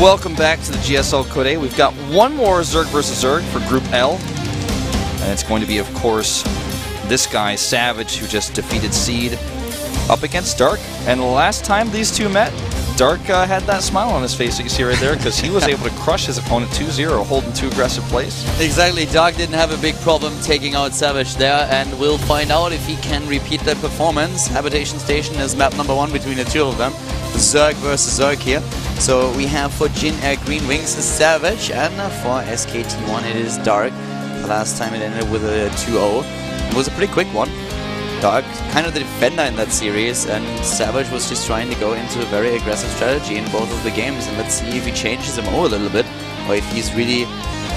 Welcome back to the GSL Code A. We've got one more Zerg versus Zerg for Group L. And it's going to be, of course, this guy, Savage, who just defeated Seed, up against Dark. And the last time these two met, Dark had that smile on his face that you see right there because he was able to crush his opponent 2-0, holding two aggressive plays. Exactly. Dark didn't have a big problem taking out Savage there, and we'll find out if he can repeat that performance. Habitation Station is map number 1 between the two of them. Zerg versus Zerg here. So we have for Jin Air Green Wings is Savage, and for SKT1 it is Dark. The last time it ended with a 2-0. It was a pretty quick one. Dark, kind of the defender in that series, and Savage was just trying to go into a very aggressive strategy in both of the games, and let's see if he changes him over a little bit, or if he's really,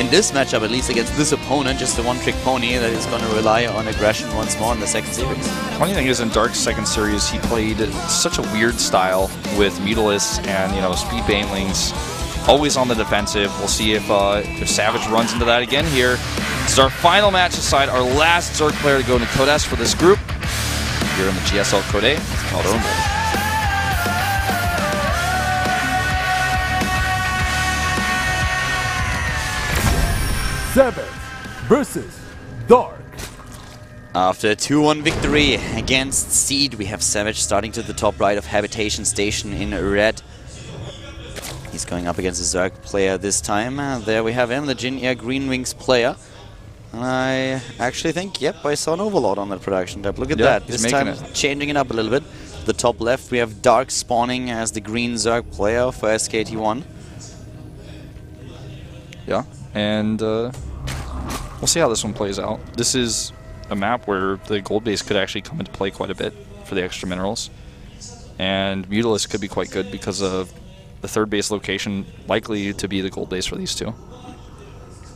in this matchup at least against this opponent, just a one-trick pony that is going to rely on aggression once more in the second series. Funny thing is, in Dark's second series, he played such a weird style with Mutalists and, you know, speed banelings, always on the defensive. We'll see if Savage runs into that again here. This is our final match aside, our last Zerg player to go into Code S for this group. Here in the GSL Code A, it's called Overlord. Savage versus Dark. After a 2-1 victory against Seed, we have Savage starting to the top right of Habitation Station in red. He's going up against a Zerg player this time. There we have him, the Jin Air Green Wings player. And I actually think, yep, I saw an Overlord on that production tab. Look at that. This time changing it up a little bit. The top left, we have Dark spawning as the green Zerg player for SKT1. Yeah, and we'll see how this one plays out. This is a map where the gold base could actually come into play quite a bit for the extra minerals. And Mutalist could be quite good because of the third base location likely to be the gold base for these two.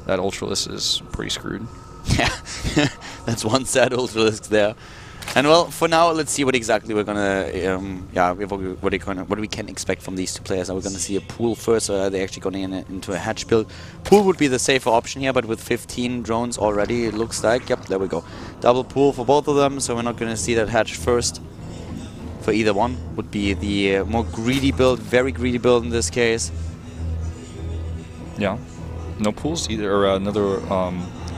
That Ultralisk is pretty screwed. Yeah, that's one sad Ultralisk there. And well, for now, let's see what exactly we're gonna, what we can expect from these two players. Are we gonna see a pool first, or are they actually going into a hatch build? Pool would be the safer option here, but with 15 drones already, it looks like, yep, there we go. Double pool for both of them, so we're not gonna see that hatch first. For either one, would be the more greedy build, very greedy build in this case. Yeah. No pools either, or another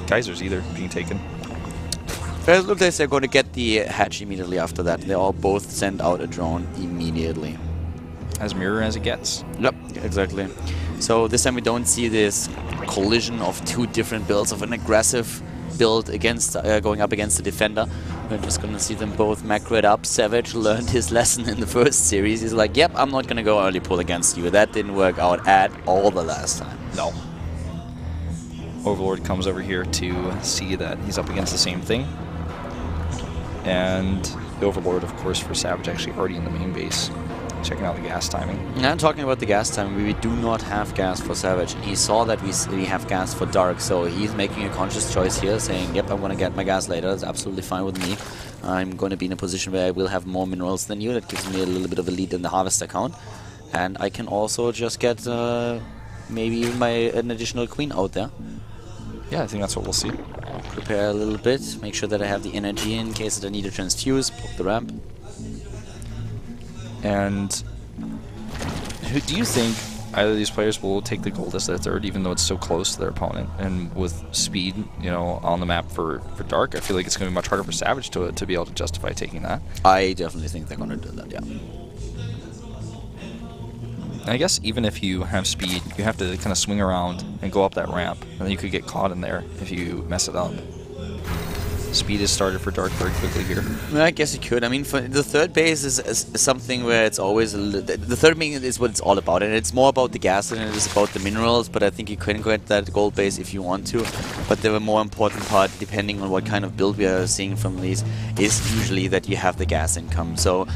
geysers either being taken. It looks like they're going to get the hatch immediately after that. They all both send out a drone immediately. As mirror as it gets. Yep, exactly. So this time we don't see this collision of two different builds of an aggressive build against going up against the defender. We're just going to see them both macro it up. Savage learned his lesson in the first series. He's like, yep, I'm not going to go early pull against you. That didn't work out at all the last time. No. Overlord comes over here to see that he's up against the same thing. And the Overlord, of course, for Savage actually already in the main base. Checking out the gas timing. And talking about the gas timing, we do not have gas for Savage. He saw that we have gas for Dark, so he's making a conscious choice here, saying, yep, I'm going to get my gas later. That's absolutely fine with me. I'm going to be in a position where I will have more minerals than you. That gives me a little bit of a lead in the harvester count. And I can also just get maybe even an additional queen out there. Yeah, I think that's what we'll see. Prepare a little bit, make sure that I have the energy in case that I need to transfuse, block the ramp. And do you think either of these players will take the gold as their third, even though it's so close to their opponent? And with speed, you know, on the map for Dark, I feel like it's going to be much harder for Savage to be able to justify taking that. I definitely think they're going to do that, yeah. I guess even if you have speed, you have to kind of swing around and go up that ramp, and then you could get caught in there if you mess it up. Speed is started for Dark very quickly here. I guess you could. I mean, for the third base is something where it's always the third base is what it's all about, and it's more about the gas than it is about the minerals. But I think you can get that gold base if you want to. But the more important part, depending on what kind of build we are seeing from these, is usually that you have the gas income. So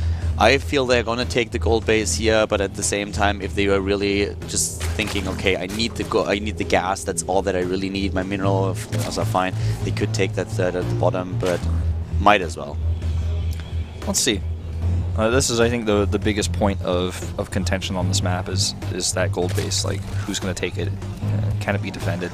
I feel they're gonna take the gold base here, but at the same time, if they are really just thinking, okay, I need the gas, that's all that I really need. My minerals are fine. They could take that third at the bottom, but might as well. Let's see. This is, I think, the biggest point of contention on this map is that gold base. Like, who's gonna take it? Can it be defended?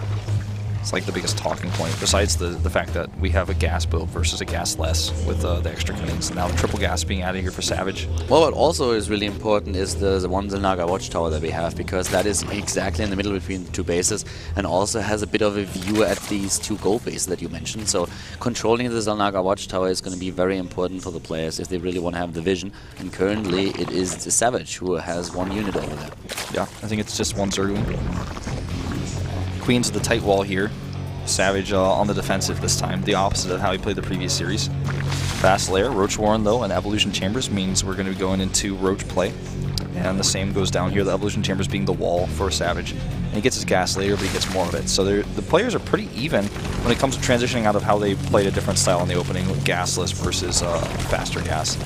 It's like the biggest talking point, besides the fact that we have a gas build versus a gas less with the extra cuttings. Now the triple gas being added here for Savage. Well, what also is really important is the one Zalnaga watchtower that we have, because that is exactly in the middle between the two bases and also has a bit of a view at these two gold bases that you mentioned. So controlling the Zalnaga watchtower is going to be very important for the players if they really want to have the vision. And currently it is the Savage who has one unit over there. Yeah, I think it's just one Zergling. Queen's the tight wall here. Savage on the defensive this time, the opposite of how he played the previous series. Fast layer, Roach Warren though, and Evolution Chambers means we're going to be going into Roach play. And the same goes down here, the Evolution Chambers being the wall for Savage. And he gets his gas later, but he gets more of it. So the players are pretty even when it comes to transitioning out of how they played a different style in the opening with gasless versus faster gas.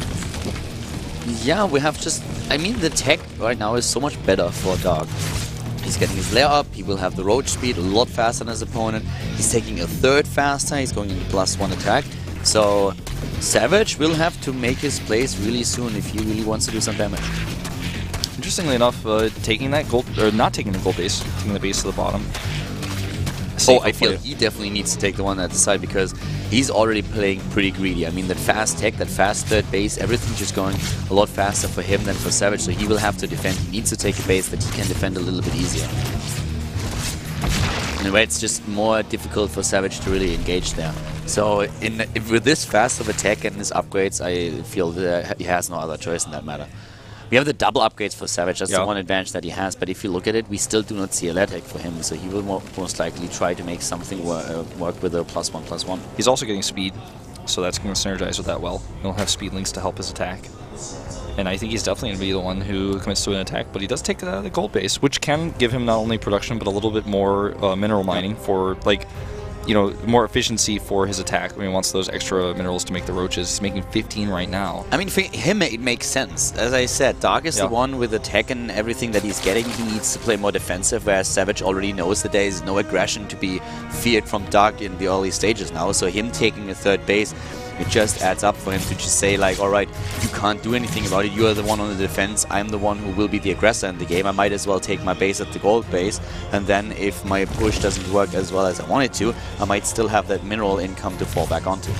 Yeah, we have just... I mean, the tech right now is so much better for Dark. He's getting his layer up, he will have the roach speed a lot faster than his opponent. He's taking a third faster, he's going into +1 attack. So Savage will have to make his plays really soon if he really wants to do some damage. Interestingly enough, taking that gold, or not taking the gold base, taking the base to the bottom. Oh, I feel he definitely needs to take the one at the side because he's already playing pretty greedy. I mean, that fast tech, that fast third base, everything's just going a lot faster for him than for Savage, so he will have to defend. He needs to take a base that he can defend a little bit easier. In a way, it's just more difficult for Savage to really engage there. So with this fast of attack and his upgrades, I feel that he has no other choice in that matter. We have the double upgrades for Savage, that's the one advantage that he has, but if you look at it, we still do not see a attack for him, so he will most likely try to make something work with a +1/+1. He's also getting speed, so that's going to synergize with that well. He'll have speed links to help his attack. And I think he's definitely going to be the one who commits to an attack, but he does take the gold base, which can give him not only production, but a little bit more mineral mining for, like, you know, more efficiency for his attack when he wants those extra minerals to make the roaches. He's making 15 right now. I mean, for him, it makes sense. As I said, Dark is the one with the tech and everything that he's getting. He needs to play more defensive, whereas Savage already knows that there is no aggression to be feared from Dark in the early stages now. So him taking a third base, it just adds up for him to just say, like, all right, you can't do anything about it. You are the one on the defense. I'm the one who will be the aggressor in the game. I might as well take my base at the gold base. And then if my push doesn't work as well as I want it to, I might still have that mineral income to fall back onto.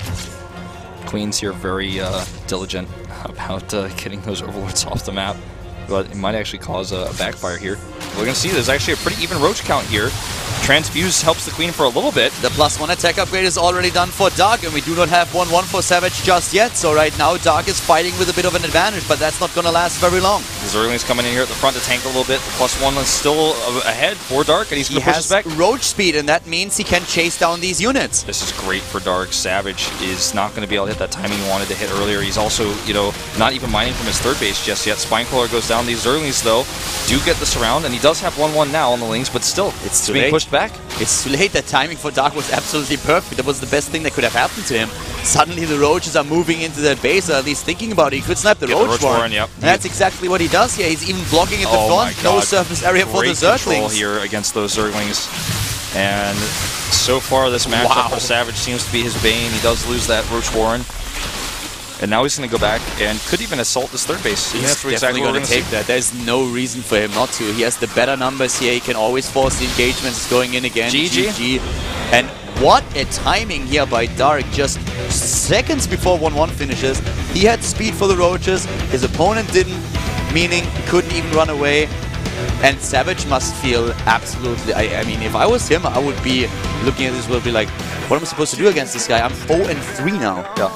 Queen's here very diligent about getting those overlords off the map. But it might actually cause a backfire here. We're going to see there's actually a pretty even roach count here. Transfuse helps the Queen for a little bit. The +1 attack upgrade is already done for Dark, and we do not have 1-1 for Savage just yet. So right now, Dark is fighting with a bit of an advantage, but that's not going to last very long. The Zergling's coming in here at the front to tank a little bit. The +1 is still ahead for Dark, and he's going to push us back. He has roach speed, and that means he can chase down these units. This is great for Dark. Savage is not going to be able to hit that timing he wanted to hit earlier. He's also, you know, not even mining from his third base just yet. Spinecrawler goes down. These Zerglings, though, do get the surround, and he does have 1-1 now on the links, but still, it's being pushed back. It's too late. That timing for Dark was absolutely perfect. That was the best thing that could have happened to him. Suddenly the roaches are moving into that base, or at least thinking about it. He could snipe the roach warren. Yep. And that's exactly what he does here. He's even blocking at the front. No surface area for the Zerglings. Control Zerglings here against those Zerglings. And so far this matchup for Savage seems to be his bane. He does lose that roach warren. And now he's going to go back and could even assault this third base. He's definitely going to take that. There's no reason for him not to. He has the better numbers here. He can always force the engagements. He's going in again. GG. And what a timing here by Dark. Just seconds before 1-1 finishes. He had speed for the roaches. His opponent didn't, meaning he couldn't even run away. And Savage must feel absolutely... I mean, if I was him, I would be looking at this, would be like, what am I supposed to do against this guy? I'm 0-3 now. Yeah.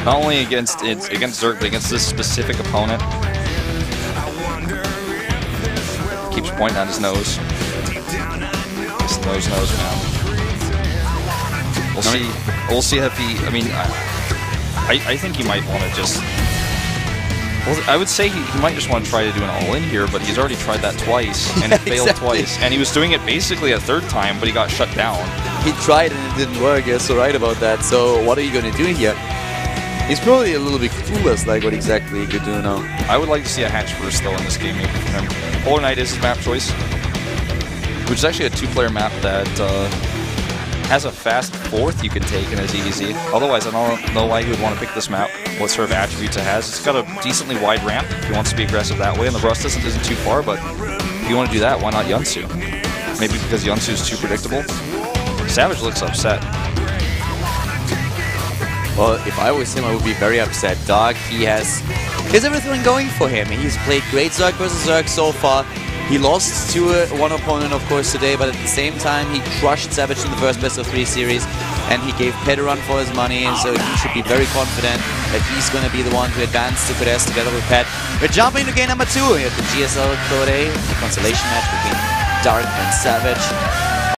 Not only against Zerg, but against this specific opponent. Keeps pointing at his nose. His nose, man. We'll see if he... I mean, I think he might want to just... Well, I would say he might just want to try to do an all-in here, but he's already tried that twice, and it failed twice. And he was doing it basically a third time, but he got shut down. He tried and it didn't work, you're so right about that. So what are you going to do here? He's probably a little bit clueless, like what exactly he could do now. I would like to see a hatch first, though, in this game, maybe from him. Polar Knight is his map choice, which is actually a two-player map that has a fast fourth you can take in his EDZ. Otherwise, I don't know why he would want to pick this map, what sort of attributes it has. It's got a decently wide ramp if he wants to be aggressive that way, and the rust isn't too far, but if you want to do that, why not Yunsu? Maybe because Yunsu is too predictable. Savage looks upset. Well, if I was him, I would be very upset. Dark, he has everything going for him. He's played great Zerg versus Zerg so far. He lost to one opponent, of course, today, but at the same time, he crushed Savage in the first best-of-3 series, and he gave Pet a run for his money, so he should be very confident that he's going to be the one to advance to Code S together with Pet. We're jumping to game number 2 here at the GSL Code A, the consolation match between Dark and Savage.